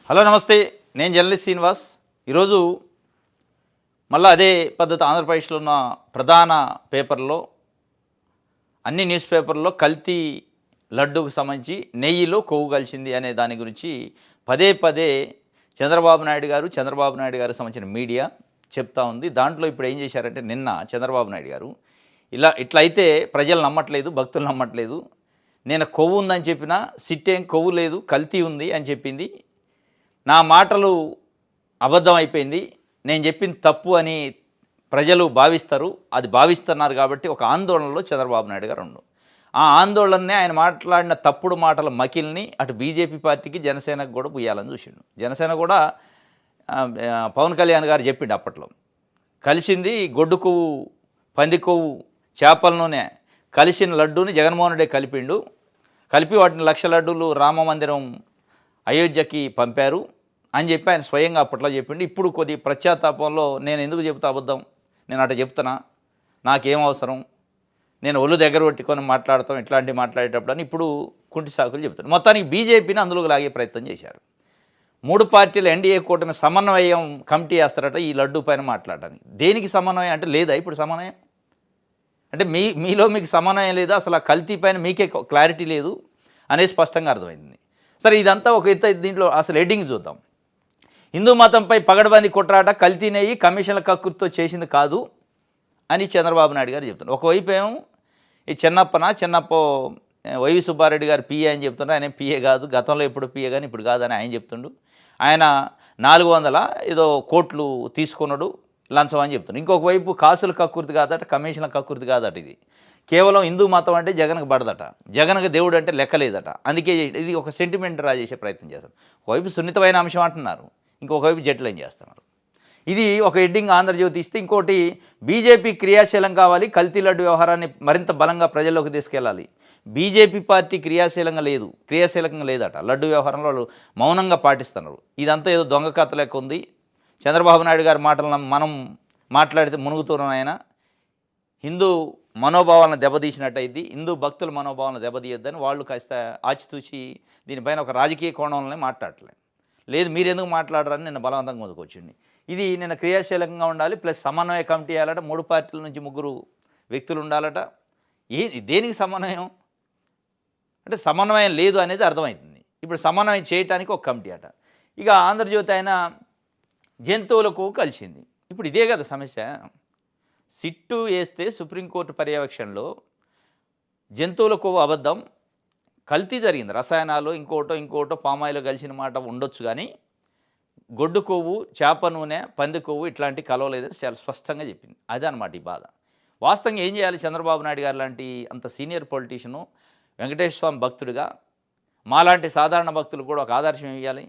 Hello నమస్తే. నేను journalist Srinivas. ఈరోజు మళ్ళీ అదే పద్ధతి ఆంధ్రప్రదేశ్లో ఉన్న ప్రధాన పేపర్లో అన్ని న్యూస్ పేపర్లో కల్తీ లడ్డూకు సంబంధించి నెయ్యిలో కొవ్వు కలిసింది అనే దాని గురించి పదే పదే చంద్రబాబు నాయుడు గారికి సంబంధించిన మీడియా చెప్తా ఉంది. దాంట్లో ఇప్పుడు ఏం చేశారంటే నిన్న చంద్రబాబు నాయుడు గారు ఇట్లా అయితే ప్రజలు నమ్మట్లేదు, భక్తులు నమ్మట్లేదు. నేను కొవ్వు ఉందని చెప్పినా సిట్టేం కొవ్వు లేదు, కల్తీ ఉంది అని చెప్పింది. నా మాటలు అబద్ధం అయిపోయింది, నేను చెప్పింది తప్పు అని ప్రజలు భావిస్తారు. అది భావిస్తున్నారు కాబట్టి ఒక ఆందోళనలో చంద్రబాబు నాయుడు గారు ఉండు. ఆ ఆందోళననే ఆయన మాట్లాడిన తప్పుడు మాటల మకిల్ని అటు బీజేపీ పార్టీకి, జనసేనకు కూడా పుయ్యాలని చూసిండు. జనసేన కూడా పవన్ కళ్యాణ్ గారు చెప్పిండు అప్పట్లో, కలిసింది గొడ్డు కొవ్వు, పంది కొవ్వు, చేపల నూనె కలిసిన లడ్డూని జగన్మోహన్ రెడ్డి కలిపి వాటిని 1,00,000 లడ్డూలు రామ మందిరం అయోధ్యకి పంపారు అని చెప్పి ఆయన స్వయంగా అప్పట్లో చెప్పిండు. ఇప్పుడు కొద్ది పశ్చాత్తాపంలో నేను ఎందుకు చెబుతా అబద్ధం, నేను అట్లా చెప్తున్నా, నాకేం అవసరం, నేను ఒళ్ళు దగ్గర పెట్టుకొని మాట్లాడతాం ఇట్లాంటివి మాట్లాడేటప్పుడు అని ఇప్పుడు కుంటి సాకులు చెప్తాను. మొత్తానికి బీజేపీని అందులోకి లాగే ప్రయత్నం చేశారు. 3 పార్టీల ఎన్డీఏ కూటమి సమన్వయం కమిటీ వేస్తారట ఈ లడ్డూ పైన మాట్లాడడానికి. దేనికి సమన్వయం అంటే లేదా ఇప్పుడు సమన్వయం అంటే మీలో మీకు సమన్వయం లేదా, అసలు ఆ కల్తీ పైన మీకే క్లారిటీ లేదు అనేది స్పష్టంగా అర్థమైంది. సరే, ఇదంతా ఒక ఎత్తు. దీంట్లో అసలు హెడ్డింగ్ చూద్దాం. హిందూ మతంపై పగడబంది కొట్రాట, కల్తీ నెయ్యి కమిషన్ల కక్కుర్తితో చేసింది కాదు అని చంద్రబాబు నాయుడు గారు చెప్తున్నారు. ఒకవైపు ఏమో ఈ చిన్నప్ప వైవి సుబ్బారెడ్డి గారు పిఏ అని చెప్తున్నారు. ఆయన పిఏ కాదు, గతంలో ఎప్పుడు పిఏ కానీ ఇప్పుడు కాదని ఆయన చెప్తుండు. ఆయన 400 ఏదో కోట్లు తీసుకున్నాడు లంచం అని చెప్తున్నాడు. ఇంకొక వైపు కాసుల కక్కుర్తి కాదట, కమిషన్ల కక్కుర్తి కాదట. ఇది కేవలం హిందూ మతం అంటే జగన్కి పడదట, జగన్కి దేవుడు అంటే లెక్కలేదట. అందుకే ఇది ఒక సెంటిమెంట్ రా చేసే ప్రయత్నం చేస్తారు. ఒకవైపు సున్నితమైన అంశం అంటున్నారు, ఇంకొకవైపు జటిలం చేస్తున్నారు. ఇది ఒక హెడ్డింగ్ ఆంధ్రజ్యోతి ఇస్తే, ఇంకోటి బీజేపీ క్రియాశీలం కావాలి, కల్తీ లడ్డు వ్యవహారాన్ని మరింత బలంగా ప్రజల్లోకి తీసుకెళ్ళాలి. బీజేపీ పార్టీ క్రియాశీలకంగా లేదట. లడ్డు వ్యవహారంలో వాళ్ళు మౌనంగా పాటిస్తున్నారు. ఇదంతా ఏదో దొంగ కథ లెక్క ఉంది. చంద్రబాబు నాయుడు గారి మాటలను మనం మాట్లాడితే మునుగుతున్నాం. ఆయన హిందూ మనోభావాలను దెబ్బతీసినట్టయితే, హిందూ భక్తుల మనోభావాలను దెబ్బతీయొద్దని వాళ్ళు కాస్త ఆచితూచి దీనిపైన ఒక రాజకీయ కోణంలోనే మాట్లాడలేదు. లేదు మీరెందుకు మాట్లాడరని నిన్న బలవంతంగా ముందుకొచ్చింది. ఇది నిన్న క్రియాశీలకంగా ఉండాలి, ప్లస్ సమన్వయ కమిటీ వేయాలట, 3 పార్టీల నుంచి 3 వ్యక్తులు ఉండాలట. దేనికి సమన్వయం అంటే సమన్వయం లేదు అనేది అర్థమవుతుంది. ఇప్పుడు సమన్వయం చేయడానికి ఒక కమిటీ అట. ఇక ఆంధ్రజ్యోతి ఆయన జంతువులకు కలిసింది. ఇప్పుడు ఇదే కదా సమస్య. సిట్టు వేస్తే సుప్రీంకోర్టు పర్యవేక్షణలో జంతువుల కొవ్వు అబద్ధం, కల్తీ జరిగింది, రసాయనాలు ఇంకోటో పామాయిల్ కలిసిన మాట ఉండొచ్చు, కానీ గొడ్డు కొవ్వు, చేప నూనె, పంది కొవ్వు ఇట్లాంటి కలవలేదని చాలా స్పష్టంగా చెప్పింది. అదే అనమాట ఈ బాధ. వాస్తవంగా ఏం చేయాలి చంద్రబాబు నాయుడు గారు లాంటి అంత సీనియర్ పొలిటీషియను, వెంకటేశ్వర స్వామి భక్తుడిగా మాలాంటి సాధారణ భక్తులు కూడా ఒక ఆదర్శం ఇవ్వాలి.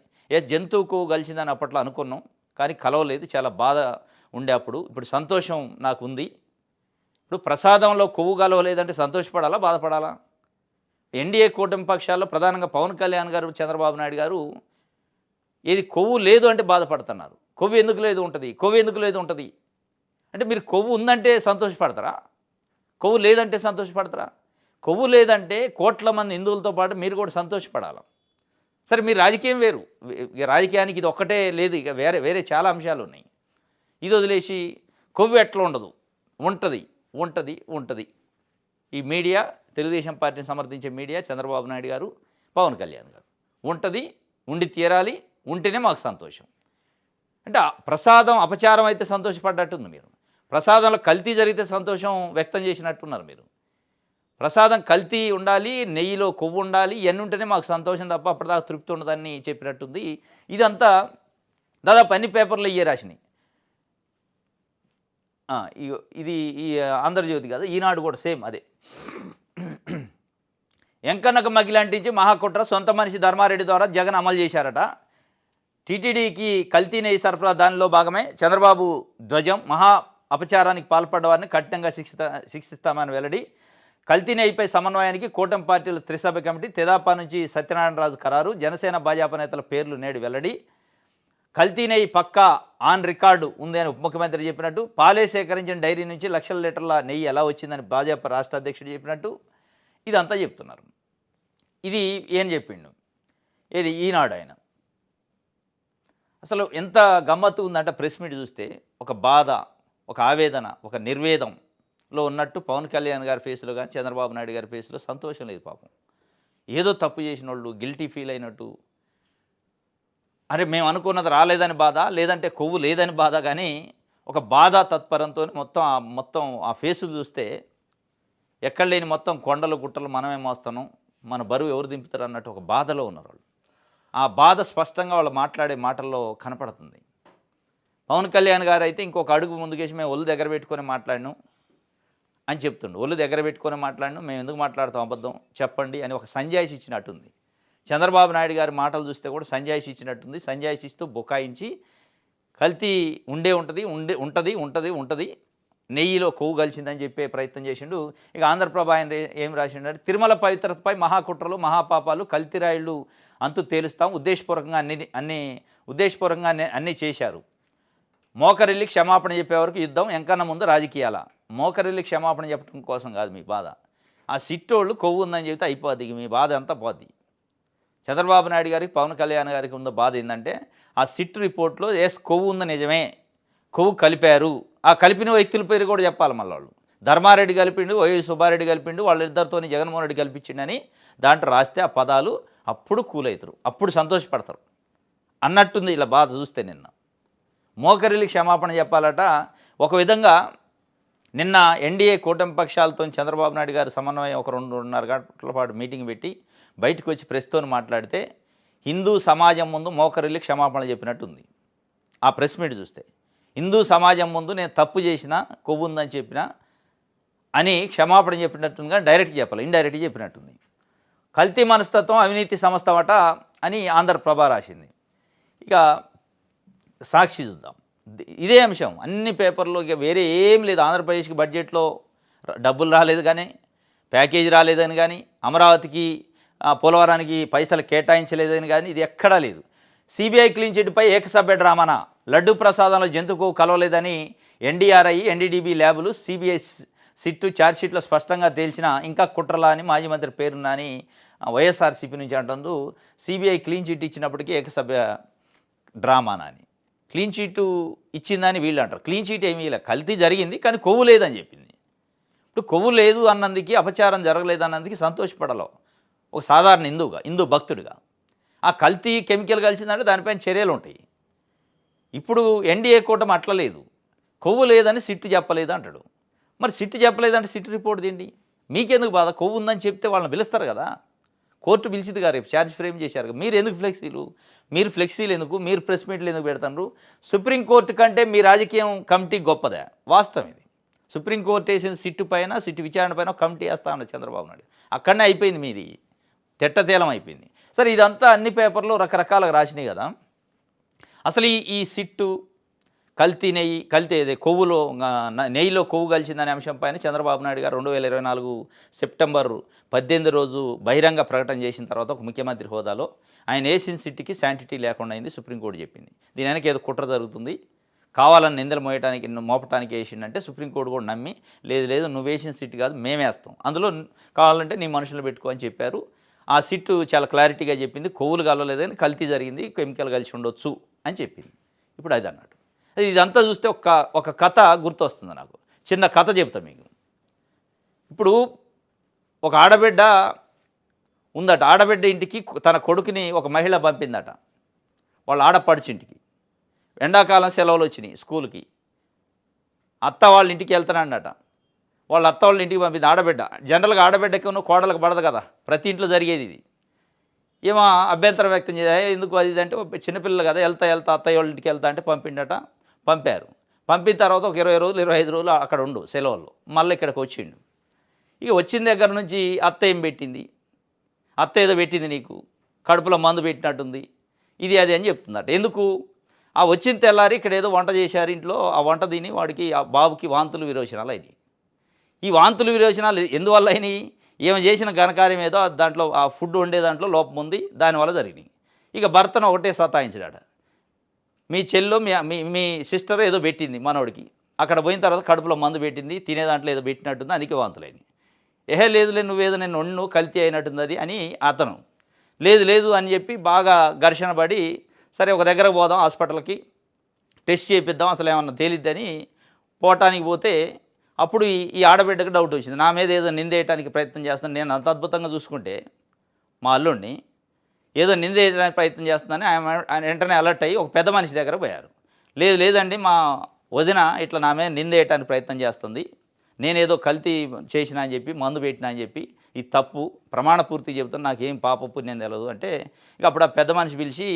జంతువు కొవ్వు కలిసిందని అప్పట్లో అనుకున్నాం, కానీ కలవలేదు, చాలా బాధ ఉండే అప్పుడు. ఇప్పుడు సంతోషం నాకు ఉంది. ఇప్పుడు ప్రసాదంలో కొవ్వు కలవలేదంటే సంతోషపడాలా, బాధపడాలా? ఎన్డీఏ కూటమి పక్షాల్లో ప్రధానంగా పవన్ కళ్యాణ్ గారు, చంద్రబాబు నాయుడు గారు ఏది కొవ్వు లేదు అంటే బాధపడుతున్నారు. కొవ్వు ఎందుకు లేదు ఉంటుంది అంటే మీరు కొవ్వు ఉందంటే సంతోషపడతారా, కొవ్వు లేదంటే సంతోషపడతారా? కొవ్వు లేదంటే కోట్ల మంది హిందువులతో పాటు మీరు కూడా సంతోషపడాలి. సరే, మీరు రాజకీయం వేరు, రాజకీయానికి ఇది ఒక్కటే లేదు, ఇక వేరే చాలా అంశాలు ఉన్నాయి. ఇది వదిలేసి కొవ్వు ఎట్లా ఉండదు, ఉంటుంది. ఈ మీడియా, తెలుగుదేశం పార్టీని సమర్థించే మీడియా, చంద్రబాబు నాయుడు గారు, పవన్ కళ్యాణ్ గారు, ఉండి తీరాలి, ఉంటేనే మాకు సంతోషం. అంటే ప్రసాదం అపచారం అయితే సంతోషపడ్డట్టుంది మీరు, ప్రసాదంలో కల్తీ జరిగితే సంతోషం వ్యక్తం చేసినట్టున్నారు మీరు. ప్రసాదం కల్తీ ఉండాలి, నెయ్యిలో కొవ్వు ఉండాలి, ఇవన్నీ ఉంటేనే మాకు సంతోషం తప్ప అప్పటిదాకా తృప్తి ఉండదని చెప్పినట్టుంది. ఇదంతా దాదాపు అన్ని పేపర్లో ఇయ్యే రాసినాయి. ఇది ఈ ఆంధ్రజ్యోతి కదా, ఈనాడు కూడా సేమ్ అదే. ఎంకన్నకు మగిలంటించి మహాకుట్ర, సొంత మనిషి ధర్మారెడ్డి ద్వారా జగన్ అమలు చేశారట. టీటీడీకి కల్తీ నెయ్యి సరఫరా దానిలో భాగమే. చంద్రబాబు ధ్వజం, మహా అపచారానికి పాల్పడ్డ వారిని కఠినంగా శిక్షిస్తామని వెల్లడి. కల్తీ నెయ్యిపై సమన్వయానికి కూటమి పార్టీల త్రిసభ్య కమిటీ, తెదాపా నుంచి సత్యనారాయణరాజు ఖరారు, జనసేన భాజపా నేతల పేర్లు నేడు వెల్లడి. కల్తీ నెయ్యి పక్కా ఆన్ రికార్డు ఉంది అని ఉప ముఖ్యమంత్రి చెప్పినట్టు, పాలే సేకరించిన డైరీ నుంచి 1,00,000 లీటర్ల నెయ్యి ఎలా వచ్చిందని భాజపా రాష్ట్ర అధ్యక్షుడు చెప్పినట్టు ఇదంతా చెప్తున్నారు. ఇది ఏం చెప్పిండు, ఈనాడు ఆయన అసలు ఎంత గమ్మత్తు ఉందంటే ప్రెస్ మీట్ చూస్తే ఒక బాధ, ఒక ఆవేదన, ఒక నిర్వేదంలో ఉన్నట్టు పవన్ కళ్యాణ్ గారి ఫేస్‌లో గాని, చంద్రబాబు నాయుడు గారి ఫేస్‌లో సంతోషం లేదు పాపం. ఏదో తప్పు చేసినోళ్ళు గిల్టీ ఫీల్ అయినట్టు, అరే మేము అనుకున్నది రాలేదని బాధ, లేదంటే కొవ్వు లేదని బాధ గానీ, ఒక బాధ తత్పరంతోని మొత్తం ఆ ఫేసులు చూస్తే ఎక్కడ లేని మొత్తం కొండలు, గుట్టలు మనమే మోస్తున్నాం. మన బరువు ఎవరు దింపుతారు అన్నట్టు ఒక బాధలో ఉన్నారాళ్ళు. ఆ బాధ స్పష్టంగా వాళ్ళు మాట్లాడే మాటల్లో కనపడుతుంది. పవన్ కళ్యాణ్ గారైతే ఇంకొక అడుగు ముందుకేసి మేము ఒళ్ళు దగ్గర పెట్టుకొని మాట్లాడినాం అని చెప్తుండు. ఒళ్ళు దగ్గర పెట్టుకొని మాట్లాడినాం, మేము ఎందుకు మాట్లాడతాం అబద్ధం చెప్పండి అని ఒక సంజాయిషి ఇచ్చినట్టుంది. చంద్రబాబు నాయుడు గారి మాటలు చూస్తే కూడా సంజాయిషి ఇచ్చినట్టుంది. సంజాయిషి ఇస్తూ బుకాయించి కల్తీ ఉంటది. నెయ్యిలో కొవ్వు కలిసిందని చెప్పే ప్రయత్నం చేసిండు. ఇక ఆంధ్రప్రభ ఆయన ఏం రాసిండంటే తిరుమల పవిత్రతపై మహాకుట్రలు, మహాపాపాలు, కల్తీ రాయుళ్ళు అంతు తేలుస్తాం. ఉద్దేశపూర్వకంగా అన్నీ చేశారు. మోకరిల్లి క్షమాపణ చెప్పేవరకు యుద్ధం, ఎంకన్నా ముందు రాజకీయాల. మోకరిల్లి క్షమాపణ చెప్పడం కోసం కాదు మీ బాధ. ఆ సిట్టోళ్ళు కొవ్వు ఉందని చెబితే అయిపోద్ది. మీ బాధ అంతా పోద్ది. చంద్రబాబు నాయుడు గారికి, పవన్ కళ్యాణ్ గారికి ఉన్న బాధ ఏంటంటే ఆ సిట్ రిపోర్ట్‌లో కొవ్వు ఉంది నిజమే. కొవ్వు కలిపారు. ఆ కలిపిన వ్యక్తుల పేరు కూడా చెప్పాలి మళ్ళీ వాళ్ళు. ధర్మారెడ్డి కలిపిండు, వైవి సుబ్బారెడ్డి కలిపిండు, వాళ్ళిద్దరితోని జగన్మోహన్ రెడ్డి కల్పించిండని దాంట్లో రాస్తే ఆ పదాలు అప్పుడు కూల్ అవుతారు. అప్పుడు సంతోషపడతారు అన్నట్టుంది ఇలా బాధ చూస్తే నిన్న. మోకరిల్లి క్షమాపణ చెప్పాలట. ఒక విధంగా నిన్న ఎన్డీఏ కూటమి పక్షాలతో చంద్రబాబు నాయుడు గారు సమన్వయం ఒక 2.5 గంటల పాటు మీటింగ్ పెట్టి బయటకు వచ్చి ప్రెస్‌తోని మాట్లాడితే హిందూ సమాజం ముందు మోకరిల్లి క్షమాపణ చెప్పినట్టుంది ఆ ప్రెస్ మీట్ చూస్తే. హిందూ సమాజం ముందు నేను తప్పు చేసినా, కొవ్వు ఉందని చెప్పినా అని క్షమాపణ చెప్పినట్టుగా డైరెక్ట్‌గా చెప్పాలి, ఇండైరెక్ట్‌గా చెప్పినట్టుంది. కల్తీ మనస్తత్వం, అవినీతి సంస్థవట అని ఆంధ్రప్రభ రాసింది. ఇక సాక్షి చూద్దాం. ఇదే అంశం అన్ని పేపర్లో, ఇక వేరే ఏం లేదు. ఆంధ్రప్రదేశ్కి బడ్జెట్లో డబ్బులు రాలేదు కానీ, ప్యాకేజీ రాలేదని కానీ, అమరావతికి పోలవరానికి పైసలు కేటాయించలేదని కానీ ఇది ఎక్కడా లేదు. సిబిఐ క్లీన్ చిట్పై ఏకసభ్య డ్రామానా, లడ్డూ ప్రసాదంలో జంతుకు కలవలేదని ఎన్డీఆర్ఐ, ఎన్డీడీబీ ల్యాబులు, సిబిఐ సిట్టు ఛార్జ్షీట్లో స్పష్టంగా తేల్చిన ఇంకా కుట్రలా అని మాజీ మంత్రి పేరున్నా అని వైఎస్ఆర్సీపీ నుంచి అంటుంది. సిబిఐ క్లీన్ చిట్ ఇచ్చినప్పటికీ ఏకసభ్య డ్రామానా అని. క్లీన్ చీటు ఇచ్చిందని వీళ్ళు అంటారు. క్లీన్ చీట్ ఏమీ ఇలా కల్తీ జరిగింది కానీ కొవ్వు లేదని చెప్పింది. ఇప్పుడు కొవ్వు లేదు అన్నందుకు, అపచారం జరగలేదు అన్నందుకు సంతోషపడాలో ఒక సాధారణ హిందూ భక్తుడిగా. ఆ కల్తీ కెమికల్ కలిసిందంటే దానిపైన చర్యలు ఉంటాయి. ఇప్పుడు ఎన్డీఏ కూటమి అట్లా లేదు. కొవ్వు లేదని సిట్టు చెప్పలేదు అంటాడు. మరి సిట్టు చెప్పలేదంటే సిట్టు రిపోర్ట్ తిండి మీకెందుకు బాధ? కొవ్వు ఉందని చెప్తే వాళ్ళని పిలుస్తారు కదా. కోర్టు పిలిచింది కదా, రేపు ఛార్జ్ ఫ్రేమ్ చేశారు. మీరు ఎందుకు మీరు ఫ్లెక్సీలు ఎందుకు, మీరు ప్రెస్ మీట్లు ఎందుకు పెడతారు? సుప్రీంకోర్టు కంటే మీ రాజకీయం కమిటీ గొప్పదా? వాస్తవం ఇది. సుప్రీంకోర్టు వేసిన సిట్టు పైన, సిట్టు విచారణ పైన కమిటీ వేస్తా ఉన్నారు చంద్రబాబు నాయుడు. అక్కడనే అయిపోయింది మీది, తెట్టతేలం అయిపోయింది. సరే ఇదంతా అన్ని పేపర్లో రకరకాలుగా రాసినాయి కదా. అసలు ఈ సిట్టు కల్తీ కొవ్వులో నెయ్యిలో కొవ్వు కలిసిందనే అంశం పైన చంద్రబాబు నాయుడు గారు 2024 సెప్టెంబర్ 18 రోజు బహిరంగ ప్రకటన చేసిన తర్వాత ఒక ముఖ్యమంత్రి హోదాలో ఆయన వేసిన సిట్టికి శాంటిటీ లేకుండా అయింది సుప్రీంకోర్టు చెప్పింది. దీని వెనక ఏదో కుట్ర జరుగుతుంది, కావాలని నిందలు మోపటానికి వేసిండంటే సుప్రీంకోర్టు కూడా నమ్మి లేదు నువ్వు వేసిన సిట్ కాదు మేమేస్తాం, అందులో కావాలంటే నీ మనుషులు పెట్టుకో అని చెప్పారు. ఆ సిట్టు చాలా క్లారిటీగా చెప్పింది, కొవ్వులు కలవలేదని, కల్తీ జరిగింది, కెమికల్ కలిసి ఉండొచ్చు అని చెప్పింది. ఇప్పుడు అది అన్నట్టు ఇదంతా చూస్తే ఒక కథ గుర్తొస్తుంది నాకు. చిన్న కథ చెప్తా మీకు. ఇప్పుడు ఒక ఆడబిడ్డ ఉందట. ఆడబిడ్డ ఇంటికి తన కొడుకుని ఒక మహిళ పంపిందట, వాళ్ళ ఆడపడిచింటికి. ఎండాకాలం సెలవులు వచ్చినాయి స్కూల్కి. అత్త వాళ్ళ ఇంటికి వెళ్తానన్నట. వాళ్ళ అత్త వాళ్ళ ఇంటికి పంపింది ఆడబిడ్డ. జనరల్గా ఆడబిడ్డకి కోడలకు పడదు కదా, ప్రతి ఇంట్లో జరిగేది ఇది. ఏమో అభ్యంతరం వ్యక్తం చేయాలి, ఎందుకు అది అంటే చిన్నపిల్లలు కదా, వెళ్తా అత్తయ్య వాళ్ళ ఇంటికి వెళ్తా అంటే పంపారు. పంపిన తర్వాత ఒక 20 రోజులు 25 రోజులు అక్కడ ఉండు సెలవుల్లో, మళ్ళీ ఇక్కడికి వచ్చిండు. ఇక వచ్చిన దగ్గర నుంచి అత్త ఏం పెట్టింది, అత్త ఏదో పెట్టింది నీకు, కడుపులో మందు పెట్టినట్టుంది, ఇది అది అని చెప్తుందట. ఎందుకు? ఆ వచ్చిన తెల్లారి ఇక్కడ ఏదో వంట చేశారు ఇంట్లో, ఆ వంట తిని వాడికి, ఆ బాబుకి వాంతులు విరోచనాలు అయినాయి. ఈ వాంతులు విరోచనాలు ఎందువల్ల అయినాయి? ఏమి చేసిన ఘనకార్యం ఏదో దాంట్లో, ఆ ఫుడ్ వండే దాంట్లో లోపం ఉంది, దానివల్ల జరిగినాయి. ఇక భర్తను ఒకటే సతాయించాడు. మీ చెల్లో మీ సిస్టర్ ఏదో పెట్టింది మనోడికి, అక్కడ పోయిన తర్వాత కడుపులో మందు పెట్టింది, తినే దాంట్లో ఏదో పెట్టినట్టుంది, అందుకే వాంతులైనవి. లేదులే నువ్వేదో నేను కల్తీ అయినట్టుంది అది అని అతను. లేదు అని చెప్పి బాగా ఘర్షణ పడి సరే ఒక దగ్గరకు పోదాం హాస్పిటల్కి, టెస్ట్ చేపిద్దాం అసలు ఏమన్నా తేలిద్దని పోవటానికి పోతే అప్పుడు ఈ ఆడబిడ్డకు డౌట్ వచ్చింది. నా మీద ఏదో నిందేయటానికి ప్రయత్నం చేస్తాను. నేను అంత అద్భుతంగా చూసుకుంటే మా అల్లుడిని ఏదో నిందేయడానికి ప్రయత్నం చేస్తుందని ఆయన వెంటనే అలర్ట్ అయ్యి ఒక పెద్ద మనిషి దగ్గర పోయారు. లేదు లేదండి మా వదిన ఇట్లా నా మీద నిందేయటానికి ప్రయత్నం చేస్తుంది. నేనేదో కల్తీ చేసినా అని చెప్పి, మందు పెట్టినా అని చెప్పి, ఇది తప్పు ప్రమాణ పూర్తి చెబుతాను, నాకేం పాప పుణ్యం తెలియదు అంటే, ఇక అప్పుడు ఆ పెద్ద మనిషి పిలిచి,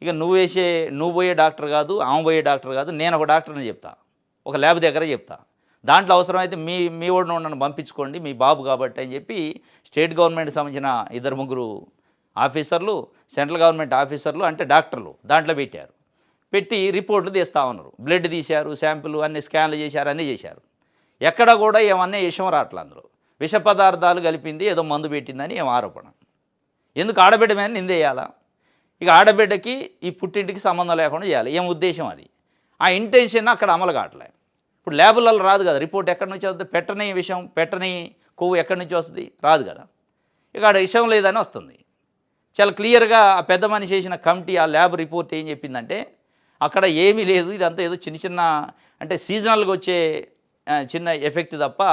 ఇక నువ్వు పోయే డాక్టర్ కాదు, ఆమె పోయే డాక్టర్ కాదు, నేను ఒక డాక్టర్ని చెప్తా, ఒక ల్యాబ్ దగ్గర చెప్తా, దాంట్లో అవసరమైతే మీ ఓడిని నన్ను పంపించుకోండి, మీ బాబు కాబట్టి అని చెప్పి స్టేట్ గవర్నమెంట్కి సంబంధించిన 2-3 ఆఫీసర్లు, సెంట్రల్ గవర్నమెంట్ ఆఫీసర్లు అంటే డాక్టర్లు దాంట్లో పెట్టారు. పెట్టి రిపోర్ట్లు తీస్తా ఉన్నారు. బ్లడ్ తీశారు, శాంపుల్ అన్ని స్కాన్లు చేశారు, అన్నీ చేశారు. ఎక్కడ కూడా ఏమన్నా విషం రావట్లేదు. అందులో విష పదార్థాలు కలిపింది, ఏదో మందు పెట్టిందని ఏం ఆరోపణ. ఎందుకు ఆడబిడ్డ మీద నిందేయాలా? ఇక ఆడబిడ్డకి ఈ పుట్టింటికి సంబంధం లేకుండా చేయాలి, ఏం ఉద్దేశం అది. ఆ ఇంటెన్షన్ అక్కడ అమలు కావట్లే. ఇప్పుడు ల్యాబులలో రాదు కదా రిపోర్ట్, ఎక్కడి నుంచి వస్తుంది? పెట్టని విషం, పెట్టని కొవ్వు ఎక్కడి నుంచి వస్తుంది? రాదు కదా. ఇక ఆడ విషం లేదని వస్తుంది. చాలా క్లియర్గా ఆ పెద్ద మనిషి చేసిన కమిటీ ఆ ల్యాబ్ రిపోర్ట్ ఏం చెప్పిందంటే, అక్కడ ఏమీ లేదు, ఇదంతా ఏదో చిన్న అంటే సీజనల్గా వచ్చే చిన్న ఎఫెక్ట్ తప్ప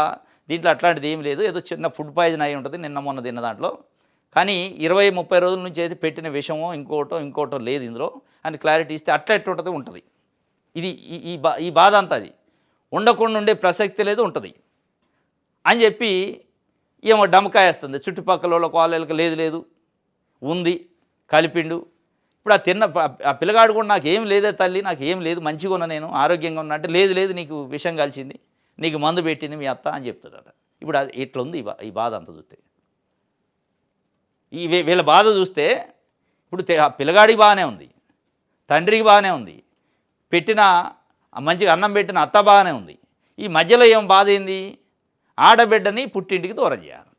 దీంట్లో అట్లాంటిది ఏమి లేదు, ఏదో చిన్న ఫుడ్ పాయిజన్ అయి ఉంటుంది నిన్న మొన్న తిన్న దాంట్లో, కానీ 20-30 రోజుల నుంచి అయితే పెట్టిన విషమో ఇంకోటో లేదు ఇందులో అని క్లారిటీ ఇస్తే అట్లా ఎట్టుంటుంది ఉంటుంది. ఇది ఈ బాధ అంతా అది ఉండకుండా ఉండే ప్రసక్తి లేదు, ఉంటుంది అని చెప్పి ఏమో డమకాయేస్తుంది. చుట్టుపక్కల వాళ్ళకి లేదు ఉంది కలిపిండు. ఇప్పుడు ఆ పిల్లగాడు కూడా నాకేం లేదే తల్లి, నాకేం లేదు, మంచిగా ఉన్నా, నేను ఆరోగ్యంగా ఉన్నా అంటే, లేదు నీకు విషం కలిసింది, నీకు మందు పెట్టింది మీ అత్త అని చెప్తాడట. ఇప్పుడు అది ఇట్లుంది ఈ బాధ అంతా చూస్తే, వీళ్ళ బాధ చూస్తే ఇప్పుడు ఆ పిల్లగాడికి బాగానే ఉంది, తండ్రికి బాగానే ఉంది, పెట్టిన మంచిగా అన్నం పెట్టిన అత్త బాగానే ఉంది. ఈ మధ్యలో ఏం బాధ ఏంది? ఆడబిడ్డని పుట్టింటికి దూరం చేయాలి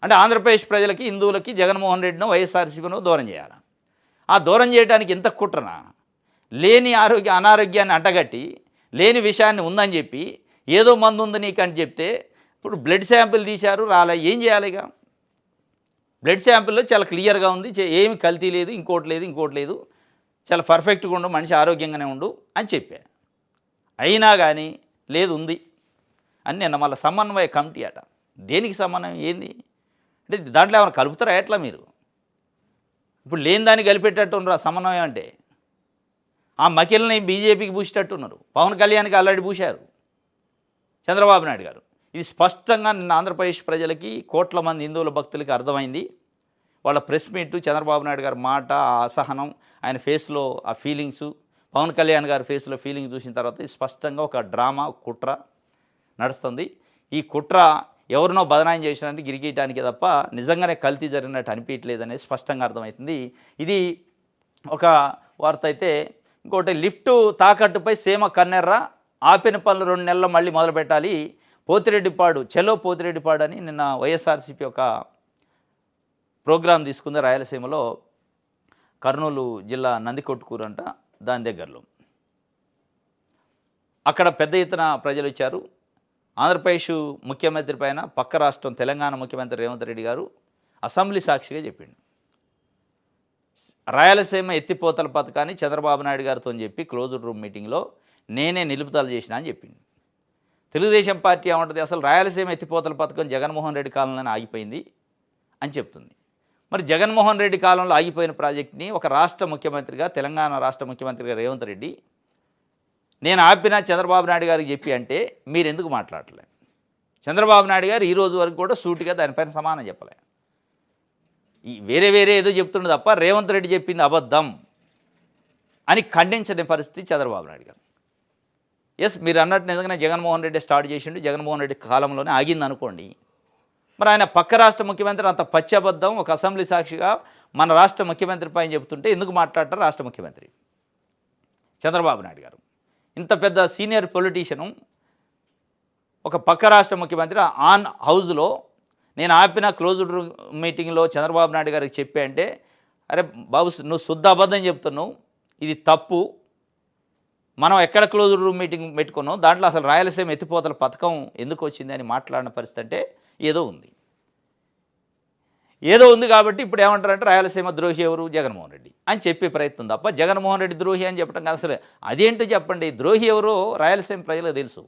అంటే ఆంధ్రప్రదేశ్ ప్రజలకి, హిందువులకి జగన్మోహన్ రెడ్డినో వైఎస్ఆర్సీపీనో దూరం చేయాలి. ఆ దూరం చేయడానికి ఎంత కుట్రనా? లేని అనారోగ్యాన్ని అంటగట్టి, లేని విషయాన్ని ఉందని చెప్పి, ఏదో మందు ఉంది నీకు అని చెప్తే, ఇప్పుడు బ్లడ్ శాంపిల్ తీశారు రాలే, ఏం చేయాలి? ఇక బ్లడ్ శాంపిల్లో చాలా క్లియర్గా ఉంది, ఏమి కల్తీ లేదు, ఇంకోటి లేదు, చాలా పర్ఫెక్ట్గా ఉండు, మనిషి ఆరోగ్యంగానే ఉండు అని చెప్పా. అయినా కానీ లేదు, ఉంది అని నిన్న మళ్ళీ సమన్వయ కమిటీ అట. దేనికి సమన్వయం ఏంది అంటే, దాంట్లో ఏమైనా కలుపుతారా ఎట్లా మీరు? ఇప్పుడు లేని దాన్ని కలిపేటట్టు ఉన్నారు. సమన్వయం అంటే ఆ మకిల్ని బీజేపీకి పూసేటట్టున్నారు. పవన్ కళ్యాణ్కి ఆల్రెడీ పూశారు చంద్రబాబు నాయుడు గారు. ఇది స్పష్టంగా నిన్న ఆంధ్రప్రదేశ్ ప్రజలకి, కోట్ల మంది హిందువుల భక్తులకి అర్థమైంది. వాళ్ళ ప్రెస్ మీట్, చంద్రబాబు నాయుడు గారి మాట, ఆ అసహనం, ఆయన ఫేస్లో ఆ ఫీలింగ్స్, పవన్ కళ్యాణ్ గారి ఫేస్లో ఫీలింగ్స్ చూసిన తర్వాత స్పష్టంగా ఒక డ్రామా, కుట్ర నడుస్తుంది. ఈ కుట్ర ఎవరినో బదనాయం చేసినట్టు గిరిగీయటానికి తప్ప నిజంగానే కల్తీ జరిగినట్టు అనిపించలేదనేది స్పష్టంగా అర్థమవుతుంది. ఇది ఒక వార్త అయితే, ఇంకోటి లిఫ్టు తాకట్టుపై సీమ కన్నెర్ర, ఆపిన పనులు 2 నెలల్లో మళ్ళీ మొదలుపెట్టాలి, పోతిరెడ్డిపాడు చెలో పోతిరెడ్డిపాడు అని నిన్న వైఎస్ఆర్సీపీ ఒక ప్రోగ్రాం తీసుకుంది రాయలసీమలో, కర్నూలు జిల్లా నందికొట్కూరు అంట, దాని దగ్గరలో. అక్కడ పెద్ద ఎత్తున ప్రజలు ఇచ్చారు. ఆంధ్రప్రదేశ్ ముఖ్యమంత్రి పైన పక్క రాష్ట్రం తెలంగాణ ముఖ్యమంత్రి రేవంత్ రెడ్డి గారు అసెంబ్లీ సాక్షిగా చెప్పిండు, రాయలసీమ ఎత్తిపోతల పథకాన్ని చంద్రబాబు నాయుడు గారితో చెప్పి క్లోజ్డ్ రూమ్ మీటింగ్లో నేనే నిలుపుదల చేసినా అని చెప్పింది. తెలుగుదేశం పార్టీ ఏమంటుంది, అసలు రాయలసీమ ఎత్తిపోతల పథకం జగన్మోహన్ రెడ్డి కాలంలోనే ఆగిపోయింది అని చెప్తుంది. మరి జగన్మోహన్ రెడ్డి కాలంలో ఆగిపోయిన ప్రాజెక్ట్ని ఒక రాష్ట్ర ముఖ్యమంత్రిగా, తెలంగాణ రాష్ట్ర ముఖ్యమంత్రిగా రేవంత్ రెడ్డి నేను ఆపిన చంద్రబాబు నాయుడు గారికి చెప్పి అంటే మీరు ఎందుకు మాట్లాడలేదు? చంద్రబాబు నాయుడు గారు ఈ రోజు వరకు కూడా సూటిగా దానిపైన సమానం చెప్పలే. ఈ వేరే ఏదో చెప్తుండే తప్ప రేవంత్ రెడ్డి చెప్పింది అబద్ధం అని ఖండించని పరిస్థితి చంద్రబాబు నాయుడు గారు. ఎస్, మీరు అన్నట్టు నిజంగానే జగన్మోహన్ రెడ్డి స్టార్ట్ చేసిండు, జగన్మోహన్ రెడ్డి కాలంలోనే ఆగింది అనుకోండి. మరి ఆయన పక్క రాష్ట్ర ముఖ్యమంత్రి అంత పచ్చి అబద్ధం ఒక అసెంబ్లీ సాక్షిగా మన రాష్ట్ర ముఖ్యమంత్రి పైన చెప్తుంటే ఎందుకు మాట్లాడతారు రాష్ట్ర ముఖ్యమంత్రి చంద్రబాబు నాయుడు గారు? ఇంత పెద్ద సీనియర్ పొలిటీషియను ఒక పక్క రాష్ట్ర ముఖ్యమంత్రి ఆన్ హౌస్లో నేను ఆపిన క్లోజ్డ్ రూమ్ మీటింగ్లో చంద్రబాబు నాయుడు గారికి చెప్పా అంటే, అరే బాబు నువ్వు శుద్ధ అబద్ధం చెప్తున్నావు, ఇది తప్పు, మనం ఎక్కడ క్లోజ్డ్ రూమ్ మీటింగ్ పెట్టుకున్నాం, దాంట్లో అసలు రాయలసీమ ఎత్తిపోతల పథకం ఎందుకు వచ్చింది అని మాట్లాడిన పరిస్థితి అంటే ఏదో ఉంది. ఏదో ఉంది కాబట్టి ఇప్పుడు ఏమంటారంటే రాయలసీమ ద్రోహి ఎవరు? జగన్మోహన్ రెడ్డి అని చెప్పే ప్రయత్నం తప్ప జగన్మోహన్ రెడ్డి ద్రోహి అని చెప్పడం కాదు అసలు. అదేంటో చెప్పండి. ద్రోహి ఎవరో రాయలసీమ ప్రజలకు తెలుసు.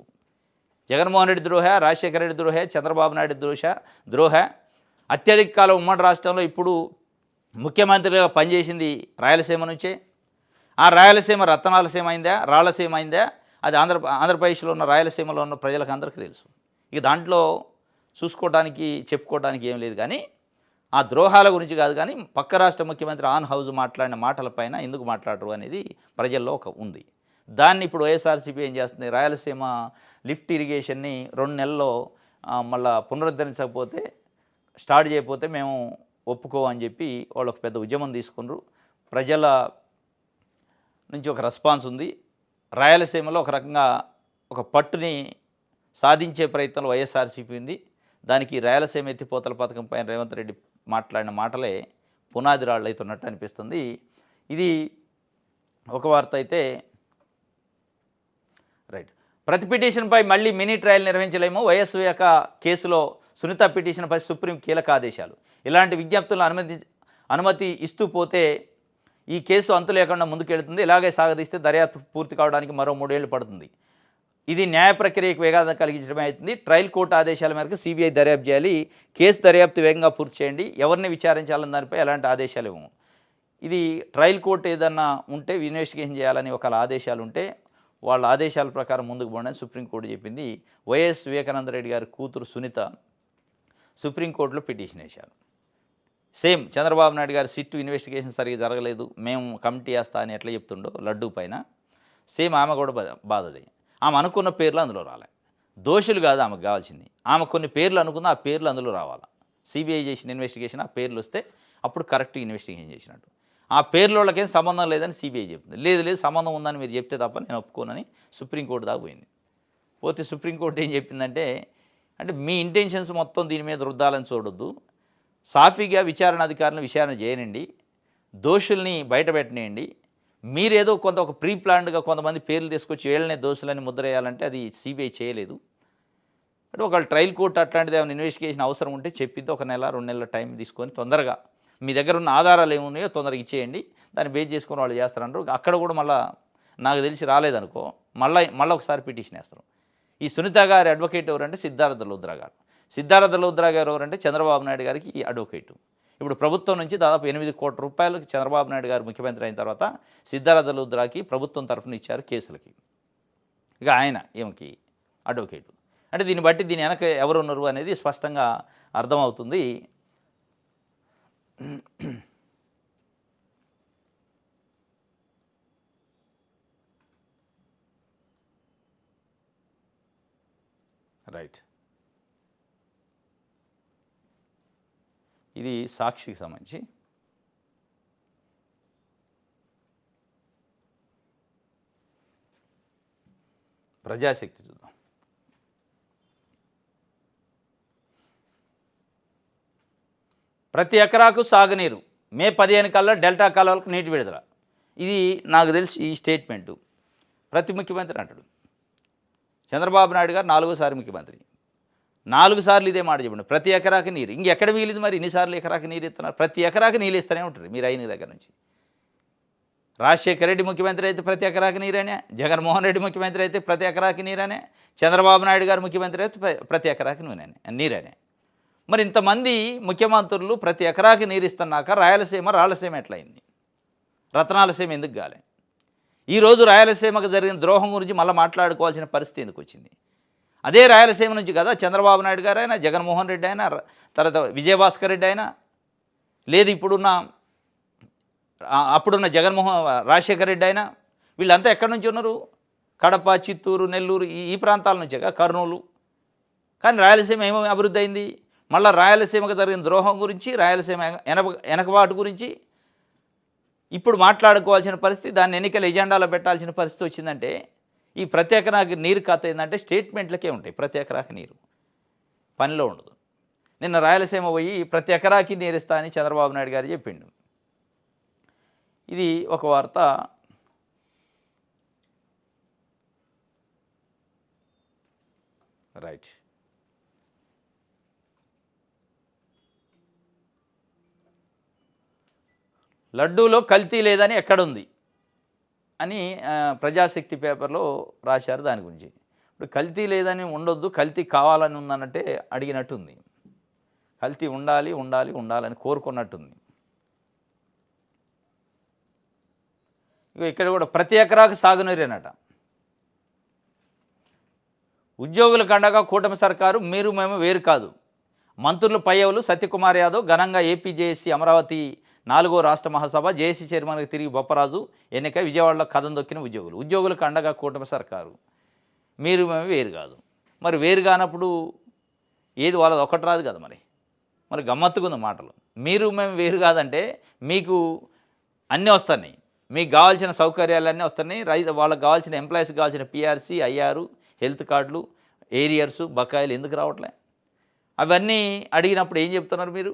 జగన్మోహన్ రెడ్డి ద్రోహ, రాజశేఖర రెడ్డి ద్రోహ, చంద్రబాబు నాయుడు ద్రోహ. అత్యధిక కాలం ఉమ్మడి రాష్ట్రంలో ఇప్పుడు ముఖ్యమంత్రిగా పనిచేసింది రాయలసీమ నుంచే. ఆ రాయలసీమ రత్నాలసీమ అయిందా, రాళ్ళసీమ అయిందా, అది ఆంధ్రప్రదేశ్లో ఉన్న రాయలసీమలో ఉన్న ప్రజలకు అందరికీ తెలుసు. ఇక దాంట్లో చూసుకోవడానికి చెప్పుకోవడానికి ఏం లేదు. కానీ ఆ ద్రోహాల గురించి కాదు, కానీ పక్క రాష్ట్ర ముఖ్యమంత్రి ఆన్ హౌజ్ మాట్లాడిన మాటలపైన ఎందుకు మాట్లాడరు అనేది ప్రజల్లో ఒక ఉంది. దాన్ని ఇప్పుడు వైఎస్ఆర్సీపీ ఏం చేస్తుంది, రాయలసీమ లిఫ్ట్ ఇరిగేషన్ని 2 నెలల్లో మళ్ళా పునరుద్ధరించకపోతే, స్టార్ట్ చేయకపోతే మేము ఒప్పుకోమని చెప్పి వాళ్ళు ఒక పెద్ద ఉద్యమం తీసుకున్నారు. ప్రజల నుంచి ఒక రెస్పాన్స్ ఉంది. రాయలసీమలో ఒక రకంగా ఒక పట్టుని సాధించే ప్రయత్నంలో వైఎస్ఆర్సీపీ ఉంది. దానికి రాయలసీమ ఎత్తిపోతల పథకం పైన రేవంత్ రెడ్డి మాట్లాడిన మాటలే పునాది రాళ్ళు అవుతున్నట్టు అనిపిస్తుంది. ఇది ఒక వార్త అయితే రైట్. ప్రతి పిటిషన్పై మళ్ళీ మినీ ట్రయల్ నిర్వహించలేము. వైఎస్ యొక్క కేసులో సునీత పిటిషన్పై సుప్రీం కీలక ఆదేశాలు. ఇలాంటి విజ్ఞప్తులను అనుమతి ఇస్తూ పోతే ఈ కేసు అంతు లేకుండా ముందుకెళ్తుంది. ఇలాగే సాగదీస్తే దర్యాప్తు పూర్తి కావడానికి మరో 3 ఏళ్లు పడుతుంది. ఇది న్యాయ ప్రక్రియకు వేగాన్ని కలిగించడమే అవుతుంది. ట్రయల్ కోర్టు ఆదేశాల మేరకు సిబిఐ దర్యాప్తు చేయాలి. కేసు దర్యాప్తు వేగంగా పూర్తి చేయండి. ఎవరిని విచారించాలని దానిపై ఎలాంటి ఆదేశాలు ఇవ్వము. ఇది ట్రయల్ కోర్టు ఏదన్నా ఉంటే ఇన్వెస్టిగేషన్ చేయాలని ఒకవేళ ఆదేశాలు ఉంటే వాళ్ళ ఆదేశాల ప్రకారం ముందుకు పోండి అని సుప్రీంకోర్టు చెప్పింది. వైఎస్ వివేకానంద రెడ్డి గారి కూతురు సునీత సుప్రీంకోర్టులో పిటిషన్ వేశారు. సేమ్ చంద్రబాబు నాయుడు గారి సిట్టు ఇన్వెస్టిగేషన్ సరిగ్గా జరగలేదు, మేము కమిటీ వేస్తా అని ఎట్లా చెప్తుండో లడ్డూ పైన, సేమ్ ఆమె కూడా బాధదే. ఆమె అనుకున్న పేర్లు అందులో రాలే. దోషులు కాదు ఆమెకు కావాల్సింది. ఆమె కొన్ని పేర్లు అనుకుంది, ఆ పేర్లు అందులో రావాలి. సిబిఐ చేసిన ఇన్వెస్టిగేషన్ ఆ పేర్లు వస్తే అప్పుడు కరెక్ట్ ఇన్వెస్టిగేషన్ చేసినట్టు. ఆ పేర్లోళ్ళకేం సంబంధం లేదని సిబిఐ చెప్తుంది. లేదు సంబంధం ఉందని మీరు చెప్తే తప్ప నేను ఒప్పుకోనని సుప్రీంకోర్టు దాకా పోయింది. పోతే సుప్రీంకోర్టు ఏం చెప్పిందంటే, అంటే మీ ఇంటెన్షన్స్ మొత్తం దీని మీద రుద్దాలని చూడొద్దు, సాఫీగా విచారణ అధికారులను విచారణ చేయనండి, దోషుల్ని బయటపెట్టనేయండి. మీరేదో ఒక ప్రీ ప్లాన్డ్గా కొంతమంది పేర్లు తీసుకొచ్చి వీళ్ళనే దోషులని ముద్ర వేయాలంటే అది సిబిఐ చేయలేదు. అంటే ఒకవేళ ట్రయల్ కోర్టు అట్లాంటిది ఏమైనా ఇన్వెస్టిగేషన్ అవసరం ఉంటే చెప్పిద్ది, 1 నెల 2 నెలల టైం తీసుకొని తొందరగా మీ దగ్గర ఉన్న ఆధారాలు ఏమున్నాయో తొందరగా ఇచ్చేయండి, దాన్ని బేస్ చేసుకొని వాళ్ళు చేస్తారంటారు. అక్కడ కూడా మళ్ళీ నాకు తెలిసి రాలేదనుకో మళ్ళీ ఒకసారి పిటిషన్ వేస్తారు. ఈ సునీత గారి అడ్వకేట్ ఎవరంటే సిద్ధార్థ లూద్రా గారు. సిద్ధార్థ లూద్రా గారు ఎవరంటే చంద్రబాబు నాయుడు గారికి అడ్వకేటు. ఇప్పుడు ప్రభుత్వం నుంచి దాదాపు 8 కోట్ల రూపాయలకి చంద్రబాబు నాయుడు గారు ముఖ్యమంత్రి అయిన తర్వాత సిద్ధార్థ లూద్రాకి ప్రభుత్వం తరఫున ఇచ్చారు కేసులకి. ఇక ఆయన ఈమెకి అడ్వకేటు. అంటే దీన్ని బట్టి దీని వెనక ఎవరు ఉన్నారు అనేది స్పష్టంగా అర్థమవుతుంది. రైట్. ఇది సాక్షికి సంబంధించి. ప్రజాశక్తి చూద్దాం. ప్రతి ఎకరాకు సాగునీరు మే 15 కల్లా డెల్టా కాలువలకు నీటి విడుదల. ఇది నాకు తెలిసి ఈ స్టేట్మెంటు ప్రతి ముఖ్యమంత్రి అంటాడు. చంద్రబాబు నాయుడు గారు 4వ ముఖ్యమంత్రి, 4 సార్లు ఇదే మాట చెప్పండి, ప్రతి ఎకరాకి నీరు. ఇంకెక్కడ మిగిలింది మరి ఇన్నిసార్లు ఎకరాకి నీరు ఇస్తున్నారు? ప్రతి ఎకరాకి నీళ్ళు ఇస్తూనే ఉంటుంది మీరు అయిన దగ్గర నుంచి. రాజశేఖర రెడ్డి ముఖ్యమంత్రి అయితే ప్రతి ఎకరాకి నీరనే, జగన్మోహన్ రెడ్డి ముఖ్యమంత్రి అయితే ప్రతి ఎకరాకి నీరనే, చంద్రబాబు నాయుడు గారు ముఖ్యమంత్రి అయితే ప్రతి ఎకరాకి నీరనే. మరి ఇంతమంది ముఖ్యమంత్రులు ప్రతి ఎకరాకి నీరు ఇస్తున్నాక రాయలసీమ రాళ్ళసీమ ఎట్లయింది? రత్నాలసీమ ఎందుకు కాలే? ఈరోజు రాయలసీమకు జరిగిన ద్రోహం గురించి మళ్ళీ మాట్లాడుకోవాల్సిన పరిస్థితి ఎందుకు వచ్చింది? అదే రాయలసీమ నుంచి కదా చంద్రబాబు నాయుడు గారు అయినా, జగన్మోహన్ రెడ్డి అయినా, తర్వాత విజయభాస్కర్ రెడ్డి అయినా, లేదు అప్పుడున్న రాజశేఖర రెడ్డి అయినా, వీళ్ళంతా ఎక్కడి నుంచి ఉన్నారు? కడప, చిత్తూరు, నెల్లూరు ఈ ప్రాంతాల నుంచే, కర్నూలు. కానీ రాయలసీమ ఏమేమి అభివృద్ధి అయింది? మళ్ళీ రాయలసీమకు జరిగిన ద్రోహం గురించి, రాయలసీమ వెనకబాటు గురించి ఇప్పుడు మాట్లాడుకోవాల్సిన పరిస్థితి, దాన్ని ఎన్నికల ఎజెండాలో పెట్టాల్సిన పరిస్థితి వచ్చిందంటే ఈ ప్రతి ఎకరాకి నీరు కథ ఏంటంటే స్టేట్మెంట్లకే ఉంటాయి. ప్రతి ఎకరాకి నీరు పనిలో ఉండదు. నిన్న రాయలసీమ పోయి ప్రతి ఎకరాకి నీరు ఇస్తా అని చంద్రబాబు నాయుడు గారు చెప్పిండు. ఇది ఒక వార్త. రైట్. లడ్డూలో కల్తీ లేదని ఎక్కడుంది అని ప్రజాశక్తి పేపర్లో రాశారు దాని గురించి. ఇప్పుడు కల్తీ లేదని ఉండొద్దు, కల్తీ కావాలని ఉందనంటే అడిగినట్టుంది. కల్తీ ఉండాలి, ఉండాలి, ఉండాలని కోరుకున్నట్టుంది. ఇగో ఇక్కడ కూడా ప్రతి ఎకరాకు సాగునీరేనట. ఉద్యోగులకు అండగా కూటమి సర్కారు, మీరు మేము వేరు కాదు. మంత్రులు పయ్యవులు సత్యకుమార్ యాదవ్ ఘనంగా ఏపీ జేఏసీ అమరావతి 4వ రాష్ట్ర మహాసభ జేఏసీ చైర్మన్గా తిరిగి బొప్పరాజు ఎన్నిక విజయవాడలో కథం దొక్కిన ఉద్యోగులకు అండగా కూటమి సర్కారు, మీరు మేము వేరు కాదు. మరి వేరు కానప్పుడు ఏది వాళ్ళది ఒకటి రాదు కదా. మరి గమ్మత్తుగా ఉంది మాటలు. మీరు మేము వేరు కాదంటే మీకు అన్నీ వస్తున్నాయి, మీకు కావాల్సిన సౌకర్యాలన్నీ వస్తున్నాయి. వాళ్ళకి కావాల్సిన ఎంప్లాయీస్కి కావాల్సిన పిఆర్సీ, ఐఆర్, హెల్త్ కార్డులు, ఏరియర్సు, బకాయిలు ఎందుకు రావట్లే? అవన్నీ అడిగినప్పుడు ఏం చెప్తున్నారు మీరు?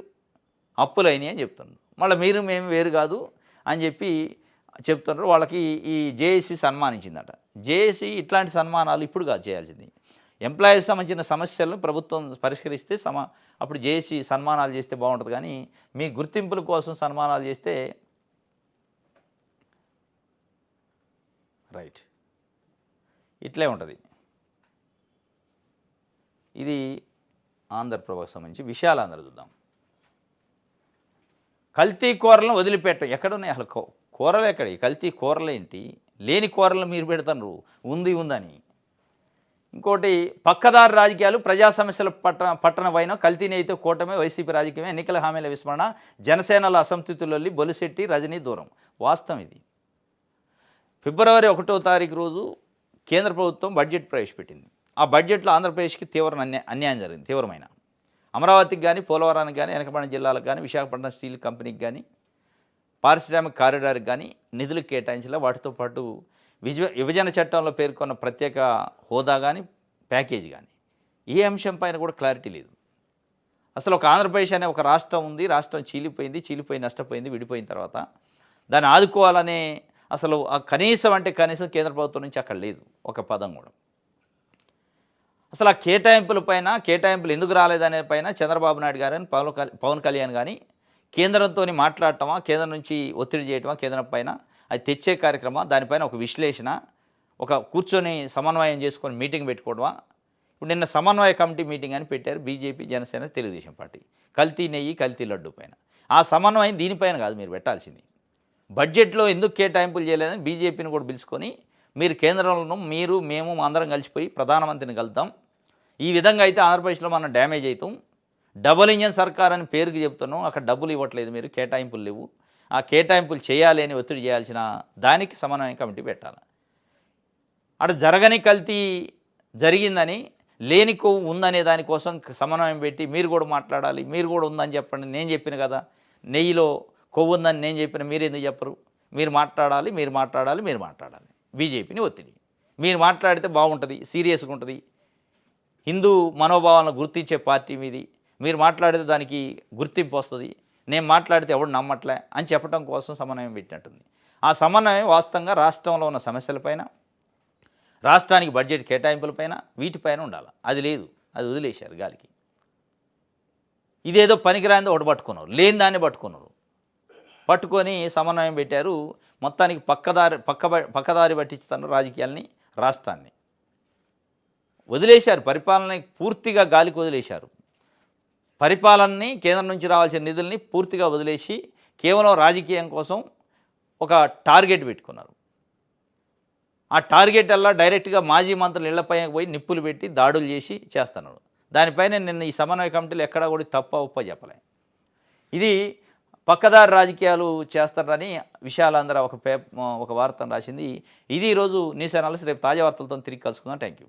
అప్పులైనవి అని చెప్తున్నారు. మళ్ళీ మీరు మేము వేరు కాదు అని చెప్పి చెప్తున్నారు. వాళ్ళకి ఈ జేఏసీ సన్మానించిందట. జేఏసీ ఇట్లాంటి సన్మానాలు ఇప్పుడు కాదు చేయాల్సింది. ఎంప్లాయీస్ సంబంధించిన సమస్యలను ప్రభుత్వం పరిష్కరిస్తే అప్పుడు జేఏసీ సన్మానాలు చేస్తే బాగుంటుంది. కానీ మీ గుర్తింపుల కోసం సన్మానాలు చేస్తే రైట్ ఇట్లే ఉంటుంది. ఇది ఆంధ్రప్రభకు సంబంధించి విషయాలు అందరూ చూద్దాం. కల్తీ కూరలను వదిలిపెట్టం ఎక్కడున్నాయి అసలు? కూరలు ఎక్కడ? కల్తీ కూరలు ఏంటి? లేని కూరలను మీరు పెడతారు ఉందని. ఇంకోటి పక్కదారి రాజకీయాలు, ప్రజా సమస్యల పట్టణ వైనం, కల్తీని అయితే కూటమే, వైసీపీ రాజకీయమే, ఎన్నికల హామీల విస్మరణ, జనసేనల అసంతృప్తులొల్లి, బొలిశెట్టి రజనీ దూరం. వాస్తవం ఇది. ఫిబ్రవరి 1వ తారీఖు రోజు కేంద్ర ప్రభుత్వం బడ్జెట్ ప్రవేశపెట్టింది. ఆ బడ్జెట్లో ఆంధ్రప్రదేశ్కి తీవ్ర అన్యాయం జరిగింది. తీవ్రమైన అమరావతికి కానీ, పోలవరానికి కానీ, వెనకబడిన జిల్లాలకు కానీ, విశాఖపట్నం స్టీల్ కంపెనీకి కానీ, పారిశ్రామిక కారిడార్కి కానీ నిధులు కేటాయించలే. వాటితో పాటు విభజన చట్టంలో పేర్కొన్న ప్రత్యేక హోదా కానీ, ప్యాకేజీ కానీ ఏ అంశం పైన కూడా క్లారిటీ లేదు. అసలు ఒక ఆంధ్రప్రదేశ్ అనే ఒక రాష్ట్రం ఉంది, రాష్ట్రం చీలిపోయి నష్టపోయింది. విడిపోయిన తర్వాత దాన్ని ఆదుకోవాలనే అసలు కనీసం కనీసం కేంద్ర ప్రభుత్వం నుంచి అక్కడ లేదు ఒక పదం కూడా. అసలు ఆ కేటాయింపులు ఎందుకు రాలేదనే పైన చంద్రబాబు నాయుడు గారని పవన్ కళ్యాణ్ కానీ కేంద్రంతో మాట్లాడటమా, కేంద్రం నుంచి ఒత్తిడి చేయటమా, కేంద్రం పైన అది తెచ్చే కార్యక్రమం, దానిపైన ఒక విశ్లేషణ, ఒక కూర్చొని సమన్వయం చేసుకొని మీటింగ్ పెట్టుకోవడమా? ఇప్పుడు నిన్న సమన్వయ కమిటీ మీటింగ్ అని పెట్టారు బీజేపీ, జనసేన, తెలుగుదేశం పార్టీ. కల్తీ నెయ్యి, కల్తీ లడ్డు పైన. ఆ సమన్వయం దీనిపైన కాదు మీరు పెట్టాల్సింది. బడ్జెట్లో ఎందుకు కేటాయింపులు చేయలేదని బీజేపీని కూడా పిలుచుకొని మీరు కేంద్రంలో మేము అందరం కలిసిపోయి ప్రధానమంత్రిని కలుద్దాం. ఈ విధంగా అయితే ఆంధ్రప్రదేశ్లో మనం డ్యామేజ్ అవుతాం. డబుల్ ఇంజన్ సర్కార్ అని పేరుకి చెప్తున్నాం, అక్కడ డబ్బులు ఇవ్వట్లేదు, మీరు కేటాయింపులు లేవు. ఆ కేటాయింపులు చేయాలి అని ఒత్తిడి చేయాల్సిన దానికి సమన్వయ కమిటీ పెట్టాలి. అక్కడ జరగని కల్తీ జరిగిందని, లేని కొవ్వు ఉందనే దానికోసం సమన్వయం పెట్టి మీరు కూడా మాట్లాడాలి, మీరు కూడా ఉందని చెప్పండి. నేను చెప్పిన కదా నెయ్యిలో కొవ్వు ఉందని నేను చెప్పిన, మీరు ఎందుకు చెప్పరు? మీరు మాట్లాడాలి. బీజేపీని ఒత్తిడి. మీరు మాట్లాడితే బాగుంటుంది, సీరియస్గా ఉంటుంది, హిందూ మనోభావాలను గుర్తించే పార్టీ మీది, మీరు మాట్లాడితే దానికి గుర్తింపు వస్తుంది, నేను మాట్లాడితే ఎవడు నమ్మట్లే అని చెప్పడం కోసం సమన్వయం పెట్టినట్టుంది. ఆ సమన్వయం వాస్తవంగా రాష్ట్రంలో ఉన్న సమస్యలపైన, రాష్ట్రానికి బడ్జెట్ కేటాయింపులపైన, వీటిపైన ఉండాలి. అది లేదు, అది వదిలేశారు గాలికి. ఇదేదో పనికిరాందో ఒకటి పట్టుకున్నారు, లేని దాన్ని పట్టుకొని సమన్వయం పెట్టారు. మొత్తానికి పక్కదారి పట్టించుతున్నారు రాజకీయాల్ని, రాష్ట్రాన్ని వదిలేశారు. పరిపాలనని పూర్తిగా గాలికి వదిలేశారు. పరిపాలనని, కేంద్రం నుంచి రావాల్సిన నిధుల్ని పూర్తిగా వదిలేసి కేవలం రాజకీయం కోసం ఒక టార్గెట్ పెట్టుకున్నారు. ఆ టార్గెట్ అలా డైరెక్ట్గా మాజీ మంత్రులు ఇళ్లపైన పోయి నిప్పులు పెట్టి దాడులు చేసి చేస్తున్నారు. దానిపైన నిన్న ఈ సమన్వయ కమిటీలు ఎక్కడా కూడా ఒప్ప చెప్పలే. ఇది పక్కదారి రాజకీయాలు చేస్తారని విషయాలందరూ ఒక వార్తను రాసింది. ఇది ఈరోజు న్యూస్ అనాలిసిస్. రేపు తాజా వార్తలతో తిరిగి కలుసుకుందాం. Thank you.